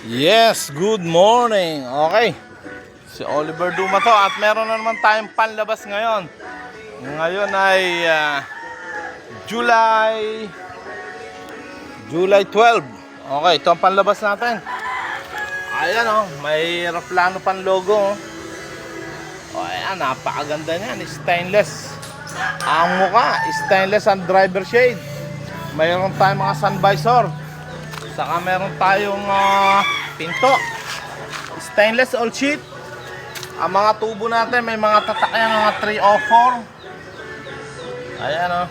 Yes, good morning. Okay. Si Oliver Duma to at meron na naman tayong panlabas ngayon. Ngayon ay July 12. Okay, ito ang panlabas natin. Ayan may aeroplano pan logo. Ayan, napakaganda niyan. Stainless. Ang mukha, stainless ang driver shade. Mayroon tayong mga sun visor. Saka meron tayong pinto. Stainless all sheet. Ang mga tubo natin may mga tatak yan, mga 304. Ayan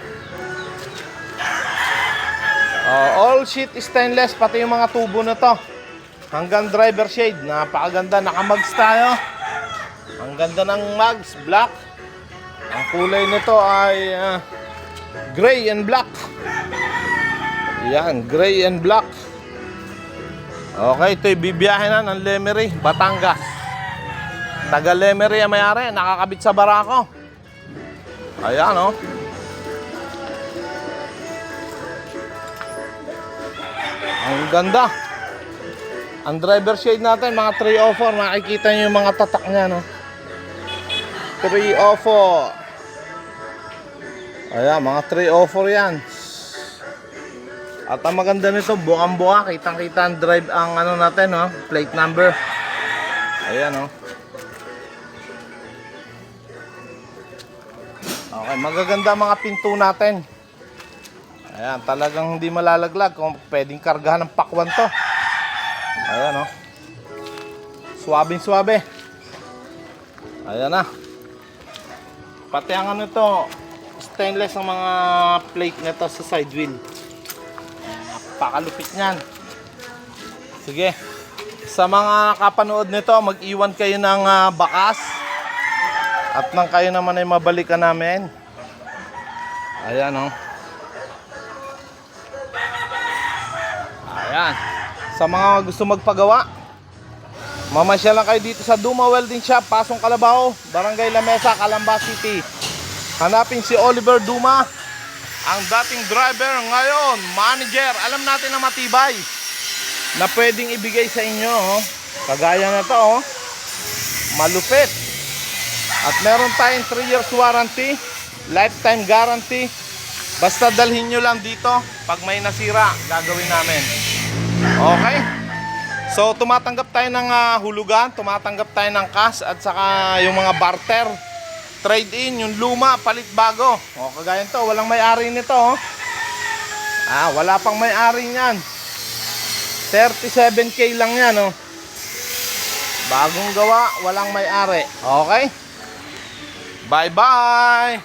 all sheet stainless, pati yung mga tubo na to. Hanggang driver shade, napakaganda. Naka-mugs tayo. Ang ganda ng mugs, black. Ang kulay nito ay gray and black. Yan, gray and black. Okay, ito'y bibiyahe na ng Lemery, Batangas. Taga Lemery ang may-ari, nakakabit sa barako. Ayan ang ganda. Ang driver shade natin, mga 304. Nakikita nyo yung mga tatak nya 304. Ayan, mga 304 yan. At ang maganda nito, buang-buka, kitang-kita ang drive ang natin, plate number. Ayan Okay, magaganda mga pinto natin. Ayan, talagang hindi malalaglag. Kung pwedeng kargahan ng pakwan to. Ayan Suwabing-suwabe. Ayan Pati ang ito, stainless ang mga plate nito sa side wheel. Pakalupit niyan. Sige. Sa mga kapanood nito, mag-iwan kayo ng bakas. At nang kayo naman ay mabalikan namin. Ayan Ayan. Sa mga gusto magpagawa, mamasyal lang kayo dito sa Duma Welding Shop, Pasong Calabao, Barangay Lamesa, Calamba City. Hanapin si Oliver Duma, ang dating driver, ngayon manager. Alam natin na matibay na pwedeng ibigay sa inyo kagaya na to malupit. At meron tayong 3 years warranty, lifetime guarantee. Basta dalhin nyo lang dito. Pag may nasira, gagawin namin. Okay, so tumatanggap tayo ng hulugan, tumatanggap tayo ng cash, at saka yung mga barter, trade-in, yung luma, palit bago. Kagaya nito, walang may-ari nito wala pang may-ari niyan. 37K lang yan bagong gawa, walang may-ari. Okay, bye bye.